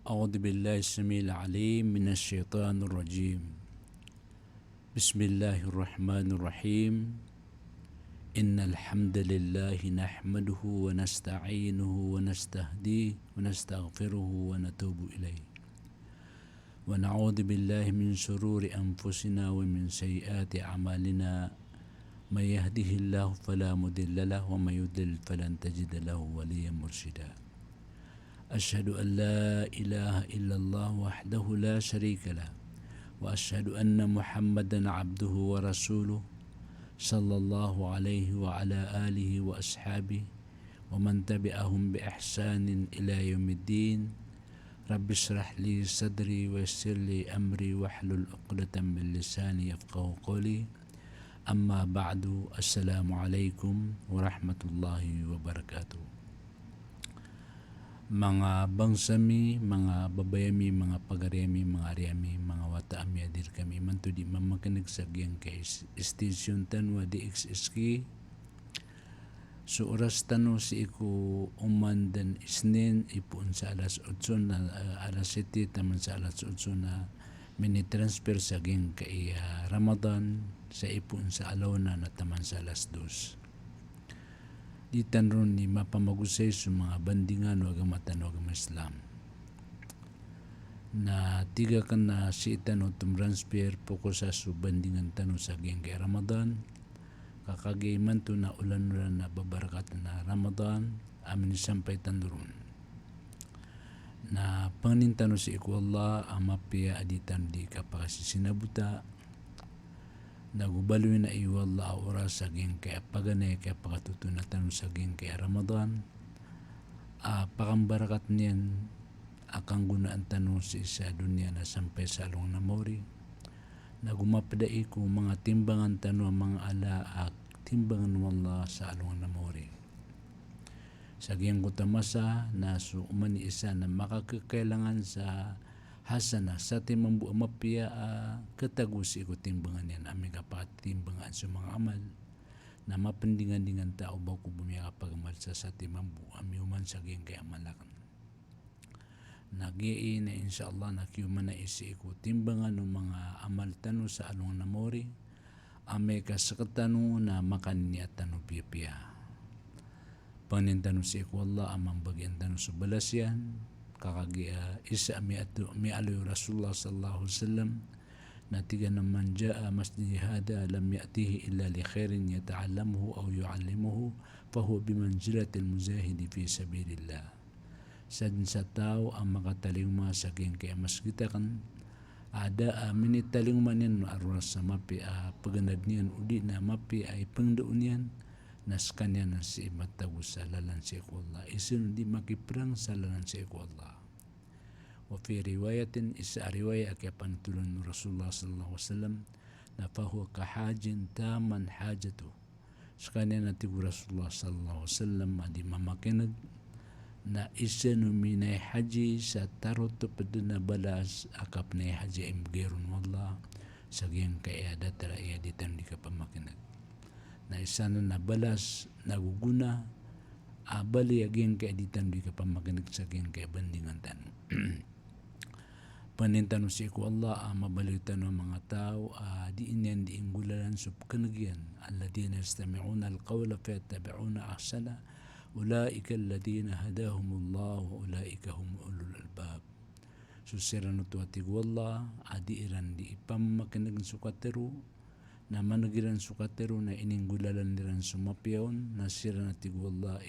أعوذ بالله السميع العليم من الشيطان الرجيم. بسم الله الرحمن الرحيم. إن الحمد لله نحمده ونستعينه ونستهديه ونستغفره ونتوب إليه ونعوذ بالله من شرور أنفسنا ومن سيئات أعمالنا. من يهده الله فلا مضل له ومن يضلل فلن تجد له وليا مرشدا. أشهد أن لا إله إلا الله وحده لا شريك له وأشهد أن محمدا عبده ورسوله صلى الله عليه وعلى آله وأصحابه ومن تبعهم بإحسان إلى يوم الدين. رب اشرح لي صدري ويسر لي أمري واحلل عقدة من لساني يفقهوا قولي. أما بعد، السلام عليكم ورحمة الله وبركاته. Mga bangsami, mga babayami, mga pagariyami, mga ariyami, mga wataami adir kami manto di mamakinig sa giyang kay station tanwa di XSK. So oras tano si iku uman dan isnin ipun sa alas 8 na alas 7 taman sa alas 8 na mini-transfer sa giyang kay Ramadan sa ipun sa alona na taman sa alas 2. Di tanron ni mapamagusay sa mga bandingan o agamatan o agama Islam. Na tiga ka na si itano tumransper poko sa bandingan tano sa giyang kay Ramadan. Kakagay man to na ulan na babarakat na Ramadan amin sampay tanduron. Na pangintano si iku Allah amapia aditan di kapakasisinabuta. Nagubaloy na iwala oras sa giyang kaya paganay kaya pakatutunatan sa giyang kaya Ramadan. Pakambarakat niyan akang gunaan tanong sa isa dunya na sampay sa along na mori. Nagumapadai ko mga timbangan tanong mga ala timbangan wala sa along na mori. Sa giyang kutamasa na umani isa na makakakailangan sa hasana sa timambu amapia katagusi ko timbangan yan aming kapat timbangan sa mga amal na mapendingan-dingan tao ba ko bumiya kapagamal sa timambu amiuman sa giyang kaya malakan. Nag-i na inshallah na kiyuman na isi ko timbangan ng mga amal tano sa along namori ame kasakatano na makaniya tano pia-pia. Panintano si ko Allah amang bagyan tano sa balasyan kakagia isa mi alu Rasulullah sallallahu alaihi wasallam na tiga naman jaa masjid hada lam ya'tihi illa li khairin yata'allamuhu aw yu'allimuhu fa huwa bimanzilatil muzahidi fi sabilillah. Sa tao ang makatalingma sa giyang kaya masjid kan ada minitaling yan arwas sa mapi paganad niyan udi na mapi ay pangdoon yan nas kanya na si matawus sa lalan si Allah isun di makiprang sa lalan si Allah. Wa fi riwayatin isa riwaya kaya pantulan Rasulullah sallallahu alaihi wasallam na fahuwa kahajin taman hajatu. Sa kanya na tigo Rasulullah sallallahu alaihi wasallam adi mamakinag na isa numinay haji sa tarot to paduna balas akap na haji imgerun wallah sa giyang kaya datara iya ditan di kapamakinag. Na isa na balas naguguna abali aging kaeditan di kapamakinig sa aging kaibandingan tanong. Panintano si ko Allah mabalitan ng mga tao di inyan di ingulalan sa kanagyan alladina yastami'una alqawla fayattabi'una ahsana ulaika alladina hadahumullah wa ulaika hum ulul albab. Susiran ito ati ko Allah adi iran di ipamakinig sukatero na managiran sukatero na ininggulalan niran sumapiyon na sira na tigwala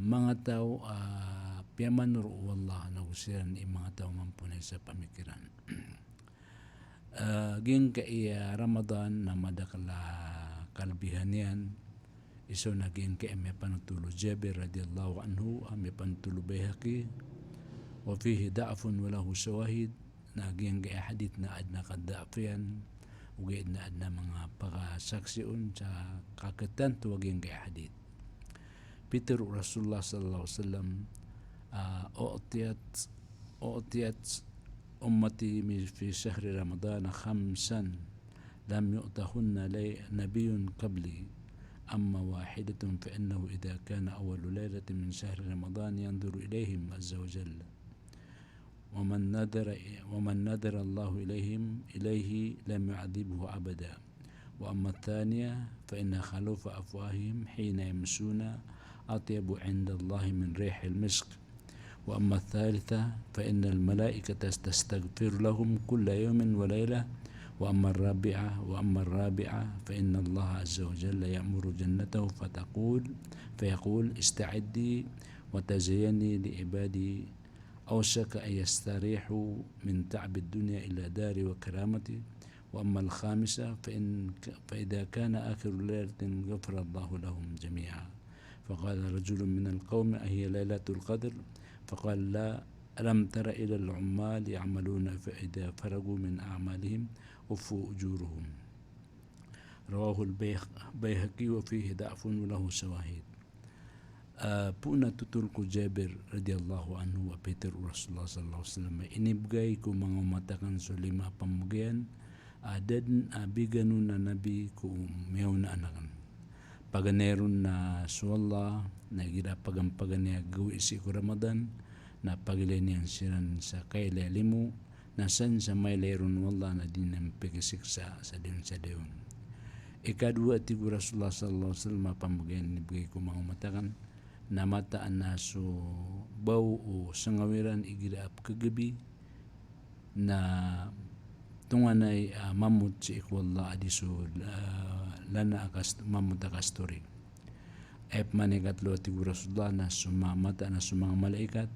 mga tao piyamanuro wallah na usiran mga tao mampunay sa pamikiran. Ging kaya Ramadan na madakala kalbihan yan iso naging kaya may panutulo Jabir radiyallahu anhu may panutulo Bayhaqi wa fihi da'afun walahu shawahid naging kaya hadith na adna kada'afiyan ugay na mga pakasaksiyon sa kakatan tuwaging kaya hadith. Peter Rasulullah sallallahu alaihi wasallam u'tiyat ummati fi syahri Ramadan khamsan lam yu'tahunna nabiyyun qabli amma wahidatun fa innahu idha kana awwalu laylatin min syahri Ramadan yanzuru ilayhim azza wa jalla ومن نذر الله إليه لم يعذبه أبدا. وأما الثانية فإن خلوف أفواههم حين يمسون أطيب عند الله من ريح المسك. وأما الثالثة فإن الملائكة تستغفر لهم كل يوم وليلة. وأما الرابعة فإن الله عز وجل يأمر جنته فيقول استعدي وتزيني لعبادي أوشك أن يستريحوا من تعب الدنيا إلى دار وكرامتي. وأما الخامسة فإذا كان آخر ليلة غفر الله لهم جميعا. فقال رجل من القوم أهي ليلة القدر؟ فقال لا. ألم تر إلى العمال يعملون فإذا فرغوا من أعمالهم وفوا أجورهم. رواه البيهقي وفيه ضعف وله شواهد. Puna tutulku Jabir radhiyallahu anhu wa Peter Rasulullah sallallahu alaihi wasallam ini bagay ko mangumatakan so 5 pamugyan adan abiganu na nabi ko meaw na anakan paganeron na suwalla na gira pagampagan niya gawi si ko Ramadan na pagilay niyang siran sa kailalimu na san sa may layron wala na din ang pikisiksa sa din sa deon. Ikadua tigo Rasulullah sallallahu alaihi wasallam pamugyan ni bagay ko mangumatakan na mataan na so bau o sangawiran igiraap kagabi na tunganay mamut si ikwalla adiso lana mamut akastori. Ep manikatlo tigo Rasulullah na sumamata na sumang malaikat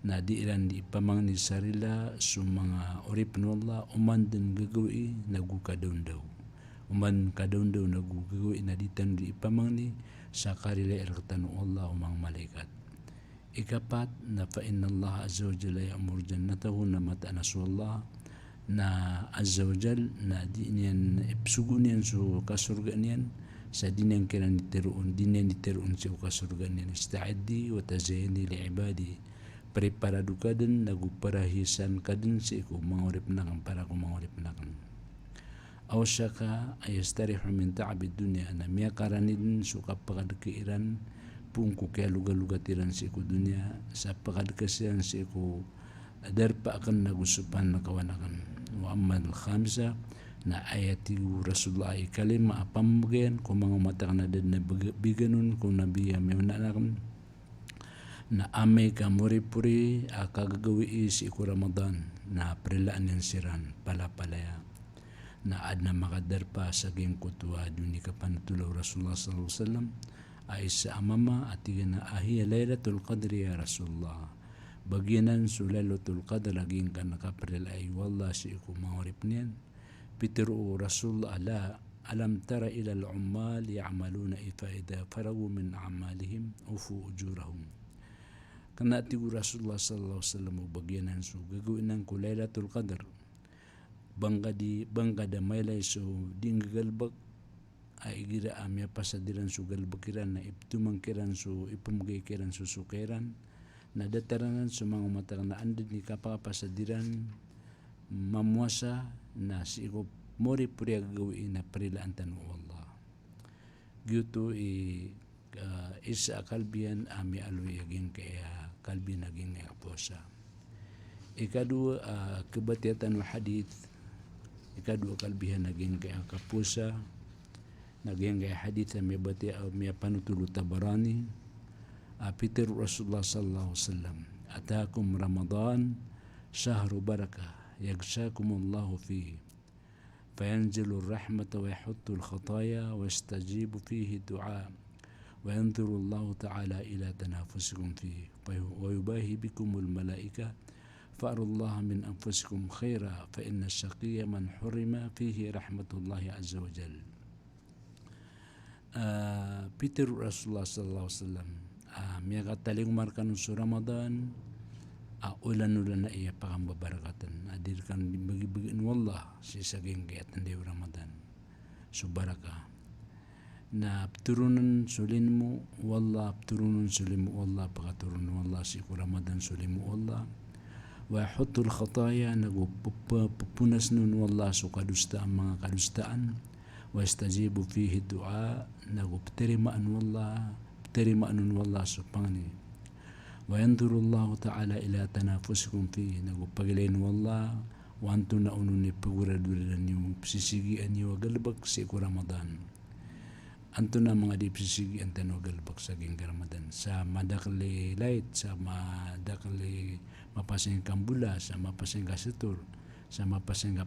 na di ilan di pamang ni sarila sumanga orip nwalla uman din gagawi nagukadaon daw. Uman kadaon daw nagugagawi na ditan di pamang ni sa karila irkatanu Allah umang malaikat. Ikapat na fa inna Allah azza wa jalla ya'mur jannatahu na mata naswallah na azza wa jal na di niyan ipsugo niyan so kasurga niyan sa di niyan kiran diteruun sa kasurga niyan. Ista'iddi wa tazayini li ibadi. Preparado ka din, naguparahisan ka din sa iko mangurip na kan para ko mangurip na kan. Awsaka ayastarihu min ta'abid dunya na miya karanidin so kapakadkiiran pung ko kaya luga-lugatiran sa iko dunya sa pakadkasiran sa iko darpa akan nagusupan na kawanakan. Wa amman al-khamsa na ayati Rasulullah ay kalima apamagayan kung mga mata na din na biganon kung nabiya may mananakan na amay ka muri-puri akagagawi si iko Ramadan na prelaan yan siran palapalaya na ad na makadarpa sa ging kutwa duni ka panatulaw Rasulullah sallallahu alaihi wasallam ay sa amama at na ahiya laylatul qadri ya Rasulullah bagianan su laylatul qadr laging ka nakaprel ay wala si iku mangurip niyan Pitiru Rasulullah alam tara ila al-ummal ya'maluna ifa idha faragu min amalihim ufu ujurahum. Kana tigu Rasulullah sallallahu alaihi wasallam bagianan su gagawin ng laylatul qadr bangga da maylay so dinggalbag ay gira amya pasadiran so galbakiran na iptumangkiran so ipumagaykiran so sukiran na dataranan so mga umatang na andin ni kapapasadiran mamuasa na si iko mori puri gagawin na perilaan tanu Allah. Gyuto isa kalbian ami aloy aging kaya kalbi naging aposa. Ikadua kebatiatan hadith. Ikadua kalbihan naging kaya kapusa naging kaya hadith may bati may panutulu Tabarani Peter Rasulullah sallallahu alaihi wasallam atakum Ramadan syahru barakah yaghshakumullahu fihi fayanzilu ar-rahmata wa yahuttu al-khataya wa yastajibu fihi ad-du'a wa yanzuru Allah ta'ala ila tanafusikum fihi wa yubahi bikumul malaika فأروا الله من أنفسكم خيرا فإن الشقي من حرم فيه رحمة الله عز وجل. Peter Rasulullah sallallahu alaihi wasallam miya kataling markan su Ramadan ulan-ulan na iya pakambabarakatan adirkan bagi-bagiin wallah si saging kayatan di Ramadan su baraka na turunan sulinmu wallah turunan sulimu wallah pakaturunan wallah si Ramadan sulimu wallah wa hutul khataya nagupupunas nun wallah so kadustaan mga kadustaan wa istajibu fihi du'a nagupterimaan wallah so pangani Wa yanzurullahu ta'ala ila tanafusikum fi nagpagilain wallah wa antum na ununi pagurad-uradan yung sisigian yung galbag sa iku Ramadan. Anto na mga di sisigian tano galbag sa ging Ramadan sa madakli light sa madakli mapasing kambula sa mapasing kasitur sa mapasing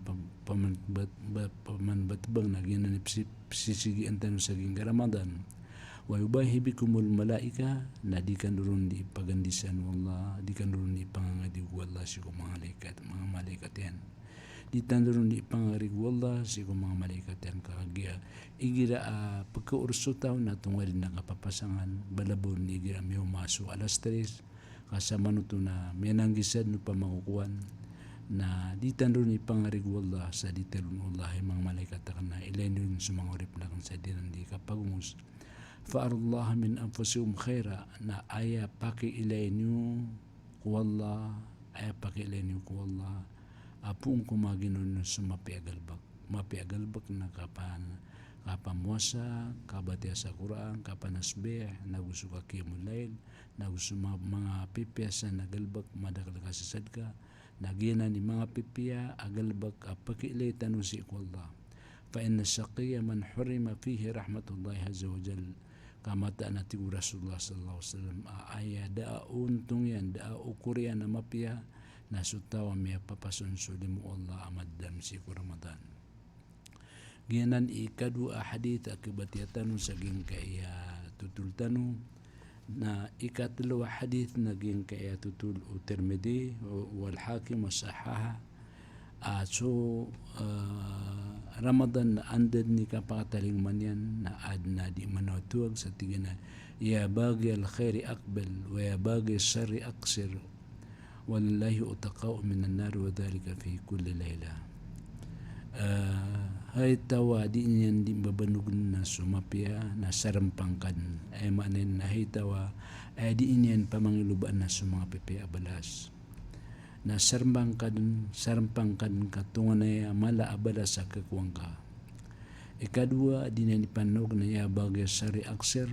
pamanbatbang na ginanip sisigian tano sa ging Ramadan. Wa yubahi bikumul malaika na di kan durun di pagandisan wallah di kan durun di pangangadig wallah si mga malaikat yan di tandurun di pangarig wallah si mga malaikat yan kagya igira pagkaurso tao na tungalin na kapapasangan balabon igira may umaso alas 3 kasama nuto na may nanggisad no pamakukuan na di tandurun di pangarig wallah sa di talun wallah mga malaikat na ilain yun sumangurip na kan sa dinan di kapagungus fa'arullah min anfusikum khaira na aya paki ilainyo kuwallah aya paki ilainyo kuwallah apung kumaginon sa mapiagalbak na kapamuasa kabatya sa Quran kapanasbih nagusto ka kimulail nagusto mga pipiyasa na galbak madakal ka sa sadka nagina ni mga pipiya agalbak apaki ilay tanong si kuwallah fa inna saqiya man hurima fihi rahmatullahi azza wa jal kamata na tigu Rasulullah sallallahu alaihi wasallam aya daa untong yan daa ukur yan na mapya na sutawa may papasun sulimu Allah amaddam si Ramadan. Gianan ikadua hadith akibatiyatanu saging kaya tutultanu na ikatlawa hadith naging kaya tutul Tirmidhi wal Hakim wasahaha Ramadan na andad ni kapakataling manyan na adna di manatuag sa tigana ya bagi al khairi akbal wa ya bagi sari aksir walillahi utaqa'u minan nar wa dhalika fi kulli layla hay tawa di niyan di babanugun na sumapya na sarampangkan ay manen na hay tawa ay di niyan pamangilubaan na sumanga pepe abalas na sarampangkan katungan na mala abala sa kakuwang ka ikadua di niyan ipanog na ya bagay sari aksir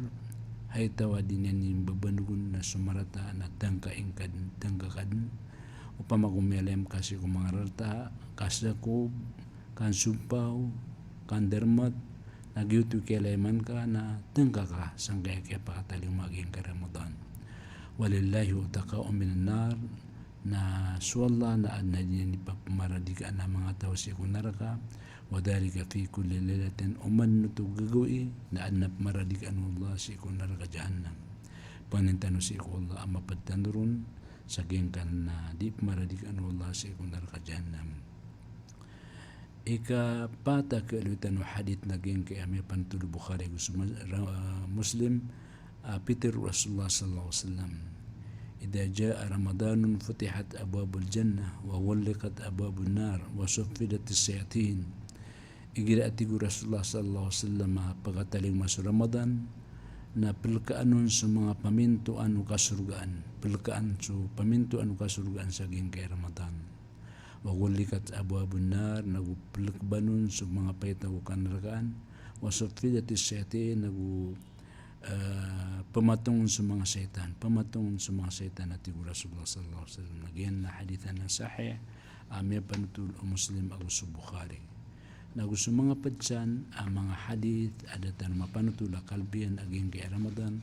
hay tawa din yan babanugun na sumarata na tangkaingkad upang magumialem kasi kung mga rata kasakob kan sumpaw kan dermat nagyutu kailanman ka na tangka ka sanggay kaya pakataling maging Ramadan walillahi utaqa'u minan nar na suwalla na adna din ipapamaradikaan ng mga tao sa kunaraka wadhalika fi kulli lailatin uman nuto gagawi na adnap maradik anullah si kunar ka jahannam panintano si Allah ang mapadtanurun sa gengkan na di maradik anullah si kunar ka jahannam ika pata kalutan wa hadith na geng kay amir pantul Bukhari Muslim Peter Rasulullah sallallahu alaihi wasallam idza jaa ramadanun futihat abwabul jannah wa ghulqat abwabun nar wa suffidat as-sayatin igira atigu Rasulullah sallallahu alaihi wasallam pagkataling masuk Ramadan na pilkaanon sa mga pamintuan o kasurgaan pilkaan so pamintuan o kasurgaan sa kay Ramadan wa ghulikat abwabun nar nagupilkbanon sa mga paitaw kanrakaan wa suffidat as-sayatin pamatungon sa mga setan atigu Rasulullah sallallahu alaihi wasallam nagyan na hadithan na sahih amir panutul Muslim ako sa Bukhari na gusto mga padsan ang mga hadith adatan mapanutula kalbian aging kay Ramadan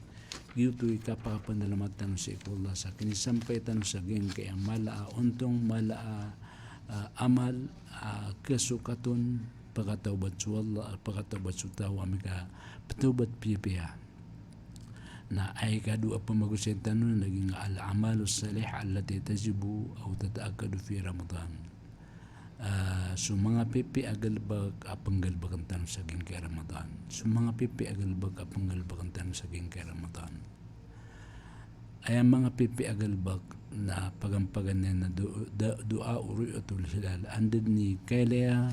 giyuto'y kapakapandalamatan sa ikullah sa kinisampay tanong sa aging kay ang malaa untong malaa amal kasukaton pagkatawbat sa Allah pagkatawbat sa tawa amika patawbat pipiya na ay kadua pamagusin tanong naging al-amalu salih allati tajibu o tataakadu fi Ramadan so mga pipi agalbag apanggalbagan tanong sa ging kay Ramadan so mga pipi agalbag apanggalbagan tanong sa ging kay Ramadan ay ang mga pipi agalbag na pagampagan na dua uru'atul hilal andad ni kailaya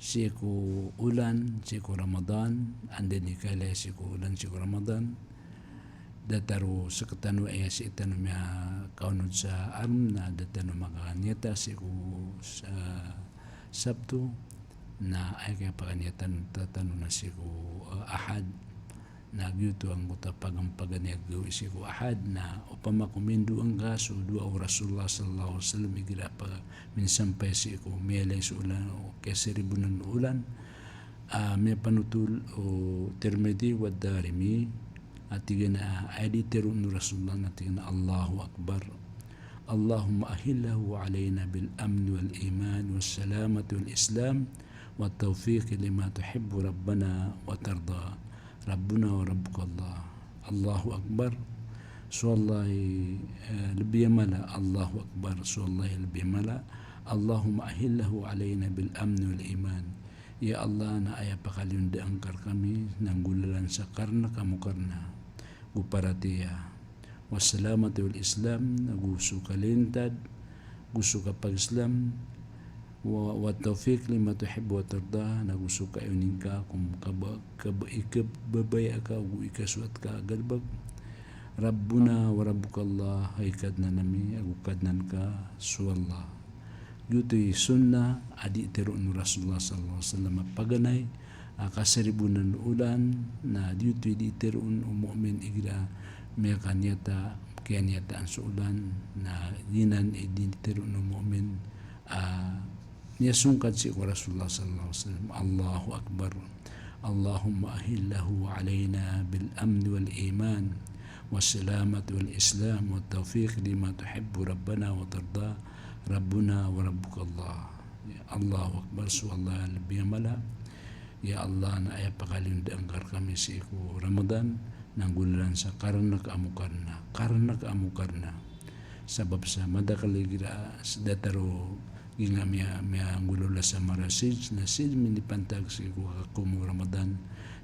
siku ulan siku Ramadan andad ni kailaya siku ulan siku Ramadan dataro sa katano ay si itano niya kaunod sa aram na datano makakanyata siku sa Sabto na ay kaya pakanyatan tatano na siku Ahad na gitu ang kuta pagampagan ya gawi si ko ahad na upama kumindu ang kaso dua o Rasulullah sallallahu alaihi wasallam igira pa minsan pa si ko melay sa ulan o keseribunan ulan may panutul o termedi wa darimi at tigana adi terun Rasulullah na tigana Allahu Akbar Allahumma ahillahu alayna bil amn wal iman was salamati wal islam wat tawfiq lima tuhibbu rabbana wa tarda Rabbuna wa Rabbuka Allah Allahu Akbar Suwallahi lebih mala Allahu Akbar Suwallahi lebih mala Allahumma ahillahu alayna bil amn wal iman Ya Allah na aya pakaliunda angkar kami nanggulalan sa karna kamu karna guparatiya wassalamati wal islam nagusu kalintad gusu kapag islam wa tawfiq lima tuhibbu wa tarda nagusu ka yuning ka kung babay ka o ikasuat ka galbag Rabbuna wa Rabbuka Allah haykad na nami agukad nan ka suwallah yutoy sunna adi terun Rasulullah sallallahu alaihi wasallam paganay kaseribunan ulan na yutoy di terun mu'min igra may kanyata ang suulan na ginan di terun mu'min niyasungkad si Rasulullah sallallahu alaihi wasallam Allahu Akbar Allahumma ahillahu alayna bil amn wal iman was salamati wal islam wat tawfiq lima tuhibbu rabbana wa tarda Rabbuna wa Rabbuka Allah Allahu Akbar suwallah lebih mala Ya Allah na ay pakalinda angkar kami si iku Ramadan nanggulan sa karna kaamukarna sabab sa madakaligira sa dataro ginga miya anggulola sa marasij na sid minipantag si kumo Ramadan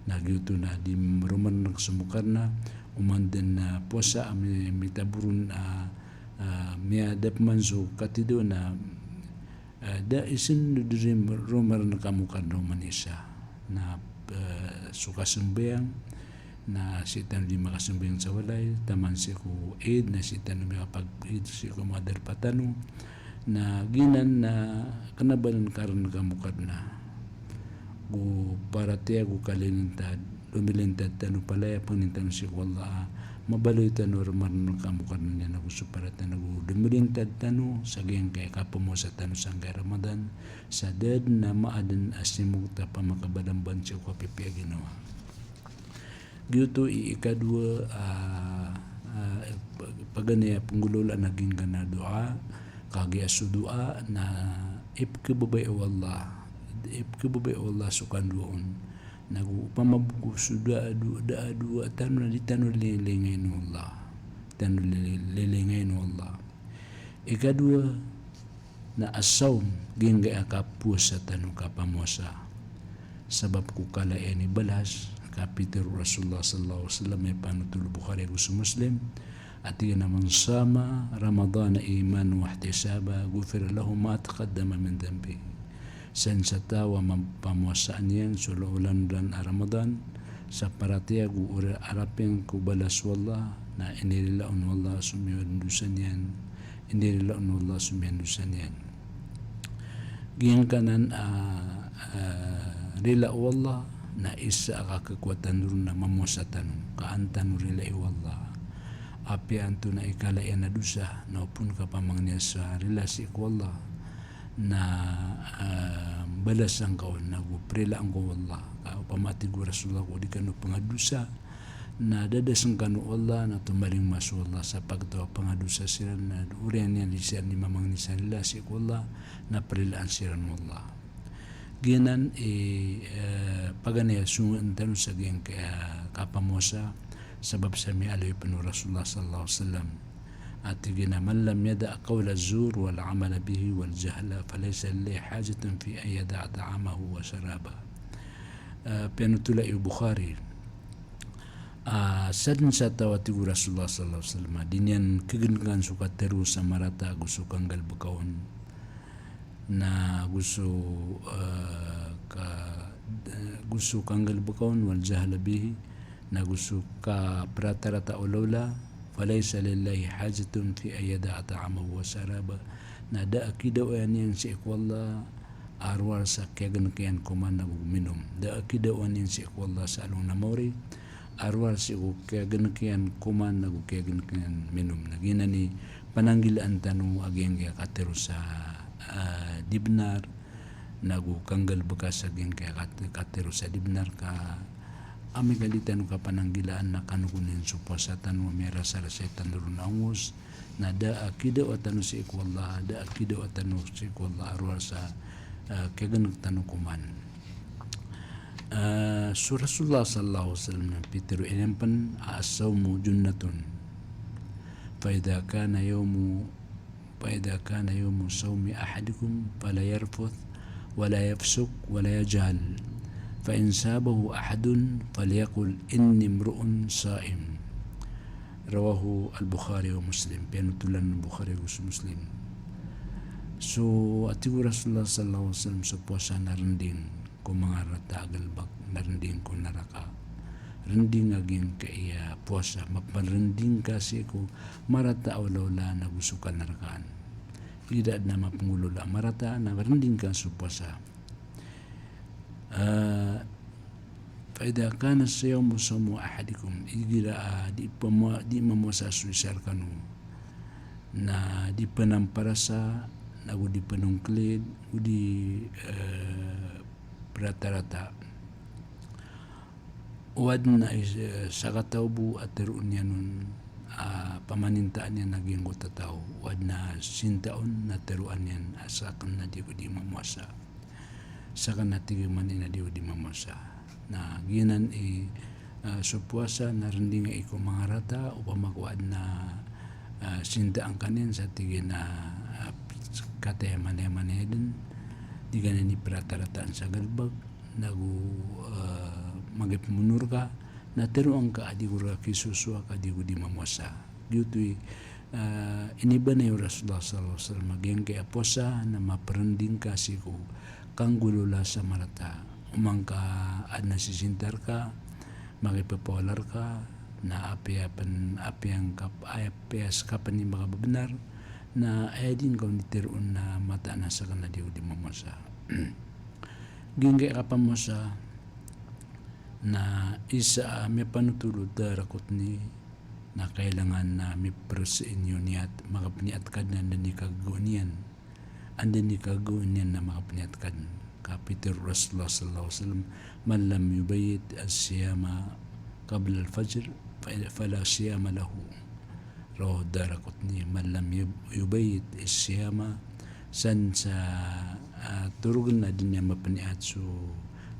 nagyuto na di maruman nagsumukarna umanden na posa mitaburun miya dapman so katido na da isin nudrim rumar na kamukarna manisa na sukasembayang na sitan di makasembayang sa walay taman si ko aid na sitan na makapag-aid si ko mother patano na ginan na kanabalan karon kamukad na gu paratea gu kalintad lumilintad tanu palaya panintan si wallah mabaloy tanu marno kamukad na niya gusto parata nagu lumilintad tanu saging kay kapomo sa tanu sanggay Ramadan sa dead na maadan asimugta pa makabadamban siya ko pipiya ginawa gyuto ikadua paganaya panggulola naging gana doa kagaya sudua na ipkibabay Allah sukan doon nagupamabuko suda dua tanu na ditanu lilingay no Allah ikadua na asaw gingay akapus sa tanu kapamosa sabab ko kalayan ni balas kapiter Rasulullah sallallahu alaihi wasallam may panutul Bukhari gusto Muslim at yan naman sama Ramadan iman wa ihtisaba gufir lahu ma taqaddama min dhanbi sen sa tawa mapamuasaan yan sululan dan Ramadan sa paratiya gu arapin ku balas wallah na inilaon wallah sumiyandusan yan giyan kanan rila wallah na isa kakakwatan rin na mamusatan kaantan rila wallah api anto na ikalayan na dusa na upun ka pamang niya sa relasi ko Allah na balas ang kawan na guprila ang ko Allah pamati ko Rasulullah ko di ka no pangadusa na dadasang ka no Allah na tumaling masu Allah sa pagtawa pangadusa sila na uriyan niya lisyan ni mamang ni sa relasi ko Allah na prilaan sila no Allah ginan paganaya sungan tanong sa giyang kapamosa sebab sami alaihi penuh Rasulullah sallallahu alaihi wasallam atigina man lam yada qawla az-zur wal amala bihi wal jahla falaysa lillahi hajatun fi an yada ta'amahu wa sharaba penutula Bukhari sadin sa tawati Rasulullah sallallahu alaihi wasallam dinyan kegengan suka terus samarata gusto kanggal bakaon na gusto kanggal bakaon wal jahla bihi na gusto ka pratarata ulawla falaysa lillahi hajatun fi ayada ta'amahu wa saraba na da akidaw yan si ikwalla arwar sa kagan kayan kuman na minum da akidaw yan si ikwalla sa along na mori arwal si ko kaya ganakian kuman nagu kaya ganakian minum nagina ni pananggilaan tanu ageng kaya katero sa dibnar nagu kanggal bekas ageng kaya katero sa dibnar ka ami galitan ka pananggilaan na kanukunin suposa tanu mera sa setan durun angus na da akida wa tanu si ikwallah da akida wa tanu si ikwallah arwal sa kaya ganak tanu kuman. So Rasulullah sallallahu alaihi wasallam pitiru inempan as-sawmu junnatun fa idza kana yawmu sawmi ahadikum fala yarfuth wala yafsuk wala yajhal fa in sabahu ahadun falyaqul inni imru'un sa'im. Rawahu al-Bukhari wa Muslim. Pinutulan ng Bukhari wa Muslim. So atigo Rasulullah sallallahu alaihi wasallam sa puasa narending ko mga rata agalbak narending ko naraka rending aging kaya puasa maparending kasi ko marata awlawla na gusto ka narakaan tidak na mapangulula marata na rending ka sa puasa. Faida kana siyawmu sawmu ahadikum igira di mamuasa suisar kanu na di panamparasa nagu di panungklid di rata-rata wad na sakatawbu at teruun niya nun pamanintaan niya naging tataw wad na sintaon na teruan niyan asakan na di ko di mamuasa sakan na tigiman na di ko di mamuasa na ginan supuasa na rin nga iko mga rata upang makuad na sintaan kanin sa tigin na katayaman-yaman din di ganin ni rata-rataan sa galbag nagu magipmunur ka na teruang ka adi ko kisusua ka di ko di mamuasa dito iniba na yung Rasulullah sallallahu alaihi wasallam maging kaya posa na maparending ka siku kang gulula sa marata umang ka ad nasisintar ka magipapolar ka na apias kapan ni mga benar na ayadin kau nitiroon na mata na sa kana di mamuasa. Gingge ka pamuasa na isa may panutulod darakot ni na kailangan na may prosein yun niya at makapniat ka na ni kagunian andin ni kagunian na makapniat ka kapitir Rasulullah sallallahu alaihi wasallam man lam yubayit as-siyama qabla al-fajr fala siyama lahu. Rawahu Daraqutni man lam yubayit as-siyama san sa turugan na din niya mapaniat so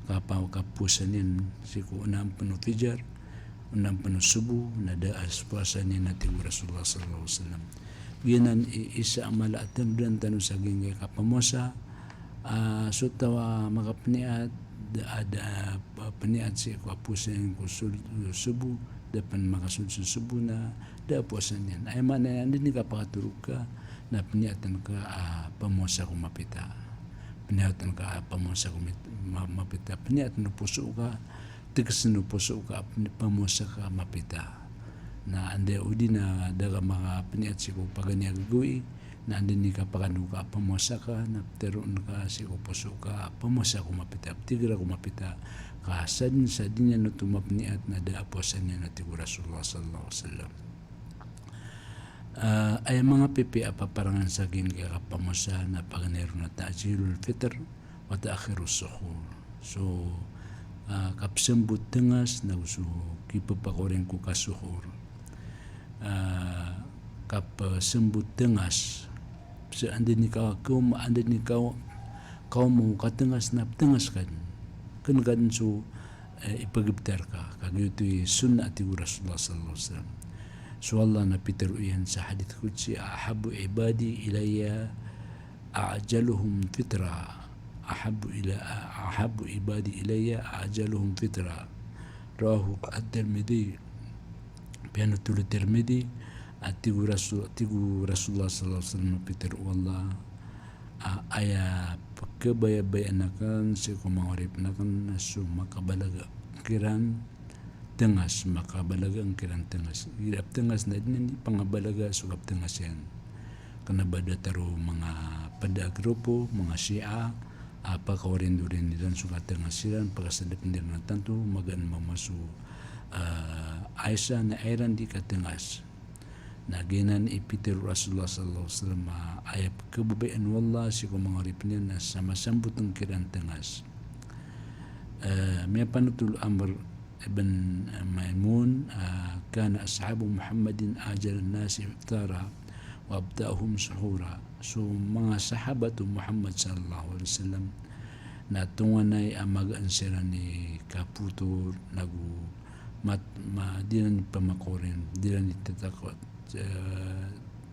kapusanin siku unang penuh fijar unang penuh subuh na daas puasanin na tigu Rasulullah sallallahu alaihi wasallam ginan isa amala atam dan tanu saging kapamosa sutawa makapaniat ada paniat si kapusanin ko subuh dapan makasud subuh na da puasan yan ay mana andin ka pakaturug ka na paniatan ka pamosa ko mapita paniatan ka pamosa ko mapita paniatan no puso ka tigas no puso ka pamosa ka mapita na ande udi na daga mga paniat si ko pagani agui na andin ni ka pakanu ka pamosa ka na teron ka si ko puso ka pamosa ko mapita tigra ko mapita kasan sa dinya no tumapniat na da puasan niya na tigu Rasulullah sallallahu alaihi wasallam. Ay mga pipi paparangan sa kaya kapamusa na paganero na ta'jilul fitr wa ta'khirus suhur. So kapsembut tengas na uso kipapakoreng ko kasuhur. Kapsembut tengas sa andin ni kau mo katengas na tengas kan so ipagibtar ka kagito sunnah ti Rasulullah sallallahu alaihi wasallam. So Allah na piteruyan sa hadith qudsi ahabbu ibadi ilayya a'jaluhum fitra ahabbu ibadi ilayya a'jaluhum fitra. Rawahu at-Tirmidzi pianutul Tirmidzi atigu Rasulullah sallallahu alaihi wasallam piteru Allah aya kebayanakan si kumangorip nakan so makabalaga kiran tengas makabalaga ang kiran tengas hirap tengas na din pangabalaga sugap tengas yan kana bada taro mga pada grupo mga Shia apa kawarin durin dan suka tengas yan pagkasadap din na tanto magan mamasu Aisyah na airan di katengas naginan ipitir Rasulullah sallallahu alaihi wasallam ayat kebubayan wallah si ko mangaripnya na sama sambutong kiran tengas may panutul Amr ibn Maimun kana ashabu Muhammadin ajal nasi iftara wa abda'ahum suhura. So mga sahabatu Muhammad sallallahu alaihi wasallam na tunganay amagaan sila ni kaputor nagu dilan pamakorin dilan itatakot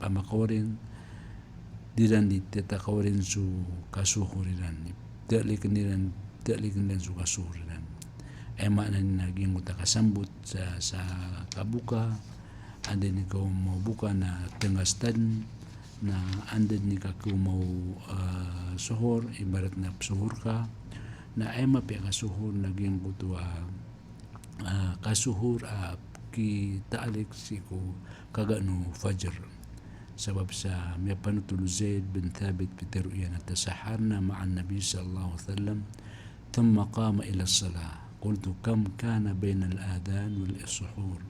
pamakorin dilan itatakorin su kasuhuriran dalikan su kasuhuriran makna naging utakasambut sa kabuka anda ni kau mau buka na tengastan na anda ni kau mau suhur ibarat na suhur ka na mapi kasuhur naging kutua kasuhur ki taalik siku kaganu fajr sebab sa may panutul Zaid bin Thabit bitiruyan tasaharna ma'an Nabi sallallahu alaihi wasallam thumma qama ila as-salah qultu kam kana bayna al-adhan wal suhur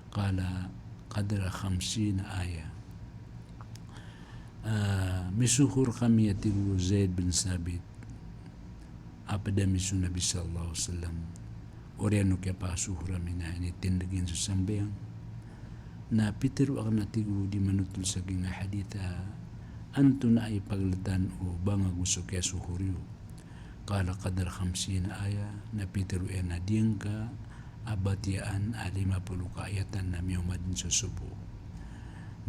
qala qadra 50 aya misuhur kami yatigu Zaid bin Thabit apa misu Nabi sallallahu alaihi wasallam oriano kaya pa suhura mina ini tindagin sa sambayang na pitiru ang natigu di manutul sa ginga haditha anto na ay paglatan o banga gusto kaya suhuriyo kala kadar 50 aya na pitiru na diyang ka abatiaan 50 kaayatan na miyumadin sa subo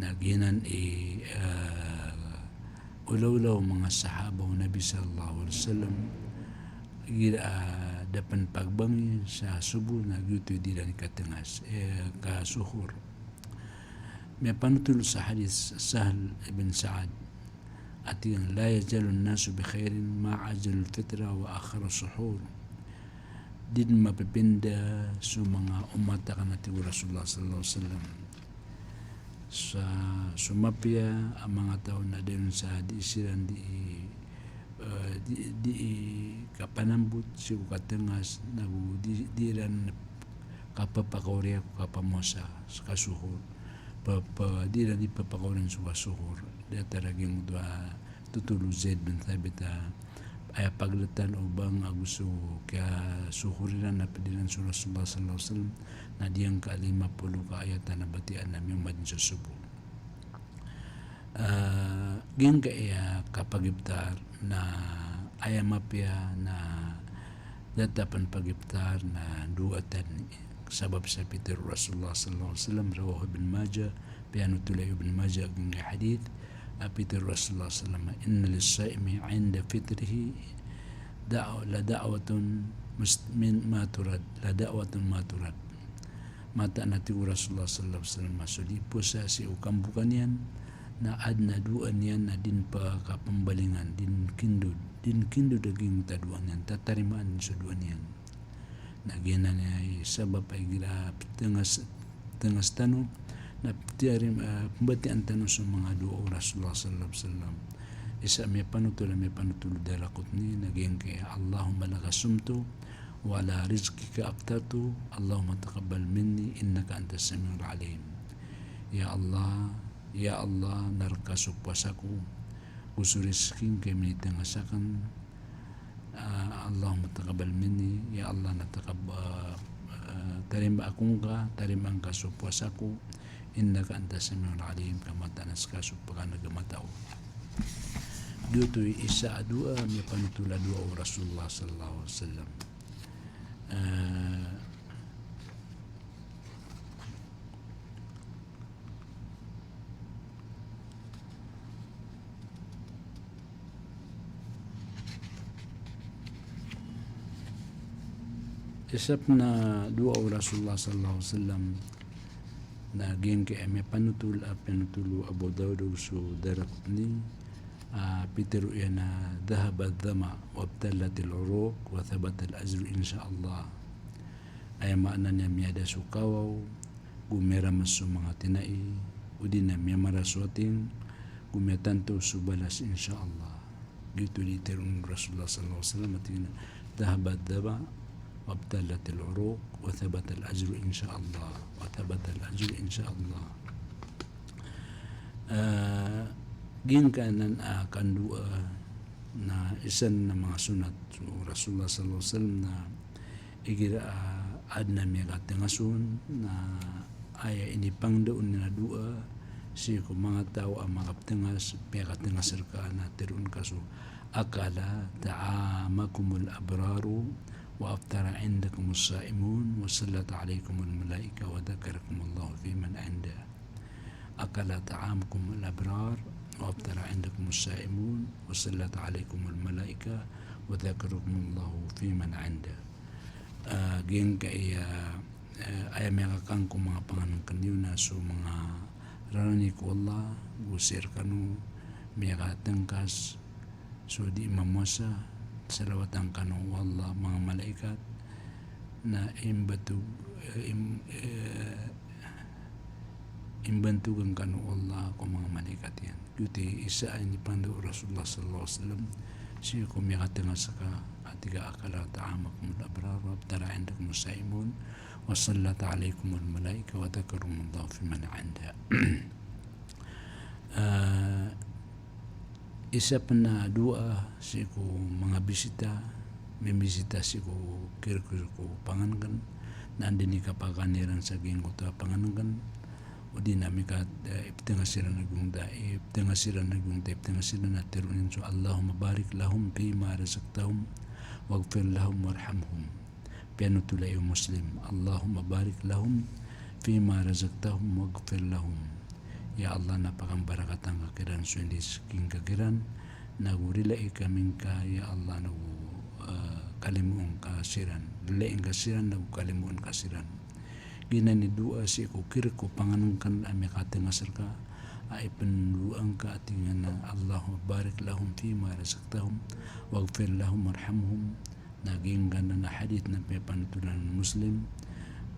na ginan ulaw-ulaw mga sahabaw Nabi sallallahu alaihi wasallam dapan pagbangi sa subo na gyuto di dan katengas kasuhur. May panutul sa hadis Sahal ibn Sa'ad atin la yazalu an-nasu bi khairin ma ajal al-fitra wa akhir as-suhur. Din mapipinda sa mga umat na ti Rasulullah sallallahu alaihi wasallam sa sumapya ang mga tao na din sa di silang di kapanambut si katengas nagu di ran kapapakaurya kapamosa sa kasuhur di ran di papakaurin sa kasuhur dataraging dua tutulu Zaid bin Thabit ay paglatan ubang agusto kaya suhuriran na padilan sa Rasulullah sallallahu alaihi wasallam na diyang ka 50 kaayatan na batian namin madin sa subo gin kaya kapagibtar na ayamapya na datapan pagibtar na duatan sabab sa Peter Rasulullah sallallahu alaihi wasallam rawah ibn Majah piano tulay ibn Majah ng hadith Peter Rasulullah sallallahu alaihi wasallam inna lis-saimi 'inda fitrihi da'watun min ma turad la da'watun ma turad mata nati Rasulullah sallallahu alaihi wasallam masudi pusa si ukambukan yan na adna duan yan na din pa kapambalingan din kindu daging taduan yan tatarimaan sa duan yan nagyan na niya sabab ay gira tengas tano na tiarim pembatian tanong sa mga dua Rasulullah sallallahu alaihi wasallam isa may panutul dalakot ni nagyan kaya Allahumma laka sumtu wa ala rizqika aftartu Allahumma taqabbal minni innaka antas samiul alim. Ya Allah narkasuk puasaku usuriskin kay minitengasakan Allahumma taqabbal minni ya Allah tarima akong ka tarima ang kasuk puasaku innaka antas samiul alim kama tanas kasuk paganagamataw dito isa dua may panutula dua o Rasulullah sallallahu alaihi wasallam isap na dua o Rasulullah sallallahu alaihi wasallam na gin kay may panutul Abu Dawud so darakot ni Peter yana dhahab ad-dama wa abtalat al-uruq wa thabata al-ajr insyaallah ay makna niya miyada sukawaw gumera masu mga tinai udina miya maraswatin gumiatanto subalas insyaallah gitu di terung Rasulullah sallallahu alaihi wasallam atina dhahab ad-dama وابتلت العروق وثبت الأجر إن شاء الله gin kanan akan dua na isan na mga sunat Rasulullah sallallahu alaihi wasallam na igira adna mi katengasun na aya ini pangdoon na dua si ko mga tao ang makaptengas pekatengas serka na terun kaso akala ta'amakumul abraru wa aftara indakumus saimun wa sallat alaikumul malaika wa dzakarakumullahu fi man 'inda akala ta'amakumul abrar wa aftara indakumus saimun wa sallat alaikumul malaika wa dzakarakumullahu fi man 'inda geng kaya ay mekakang ko mga panganong kanyo na so mga rarani ko Allah gusir kanu mekatengkas so di mamosa salawatan kanu Allah mga malaikat na imbantugan kanu Allah ko mga malaikat yan yuti isa ay ni pandu Rasulullah sallallahu alaihi wasallam siya ko mekatengas ka atiga akala ta'amakum al-abrar wa abtara indakum saimun wa sallat alaikum al-malaika wa dzakarakumullahu fi man 'inda isa pa na dua siku mga bisita mimisita siku kirkir ko pangangan nandini kapakaniran sa gingkota pangangan o di namin ka iptengasiran nagungda iptengasiran na terunin so Allahumma barik lahum fima razaqtahum waghfir lahum warhamhum pianutulay muslim Allahumma barik lahum fima razaqtahum waghfir lahum ya Allah napakang barakatang kakiran so hindi saking kakiran nagurila ikamin ka ya Allah nagu kalimuon kasiran laing kasiran nagu kalimuon kasiran ginani dua si kukir ko panganungkan ay mekatengasar ka ay penduang ka atingan na Allahumma barik lahum fima razaqtahum waghfir lahum warhamhum naging ganda na hadith na panutulan muslim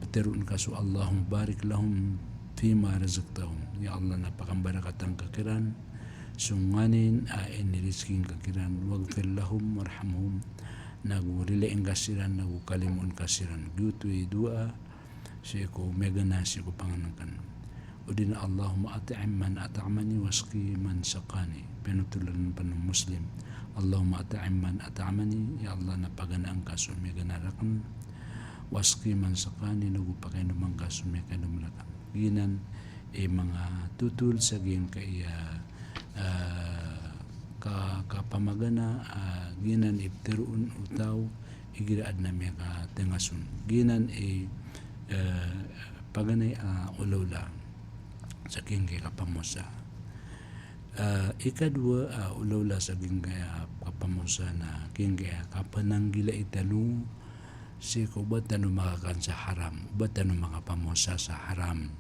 peterun kaso Allahumma barik lahum fima razaqtahum ya Allah napakambarakat kakiran sunganin ay nirisking kakiran waghfir lahum warhamhum nagurila ing kasiran nagukalimun kasiran gutuy dua siku megana siku panganangkan udina Allahumma at'im man at'amani wasqi man saqani penutulan pan muslim Allahumma at'im man at'amani ya Allah napaganaan ka so meganarakan wasqi man saqani nagupakai numang ka so meganarakan ginan mga tutul sa gin kaya kapamagana ginan ipteruun utaw igiraad na meka tengasun ginan paganay ulawla sa kingkay kapamusa ikadua ulawla sa kingkay kapamusa na kingkay kapananggila itanu si kubatan makakan sa haram ubatan makapamusa sa haram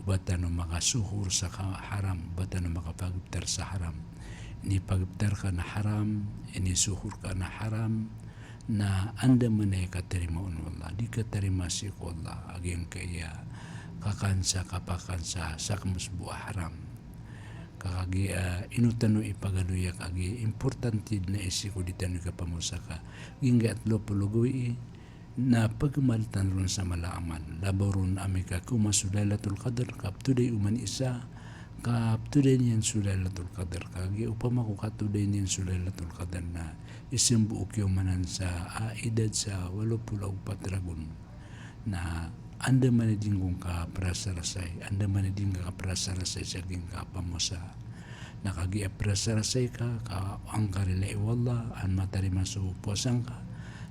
ubatan makasuhur sa haram ubatan makapagiptar sa haram ini pagiptar ka na haram ini suhur ka na haram na anda manay katerima Allah di katerima si Allah aging kaya kakansa kapakansa sa kamusbuah haram kakagi inutano ipagaluyak agi importante na isiko ditano kapamusa ka ginga at lopulugoy na pagmalitan ron sa malaaman laboron amika kumasulalatul qadr kaptuday uman isa kaptuday niyan sulalatul qadr kagi upama ko katuday niyan sulalatul qadr na isimbuok yung manan sa edad sa 84 dragon na anda manading kong kaprasarasay anda manading kaprasarasay sa ging kapamusa nakagiaprasarasay ka ang karilay wala ang matarima sa uposang ka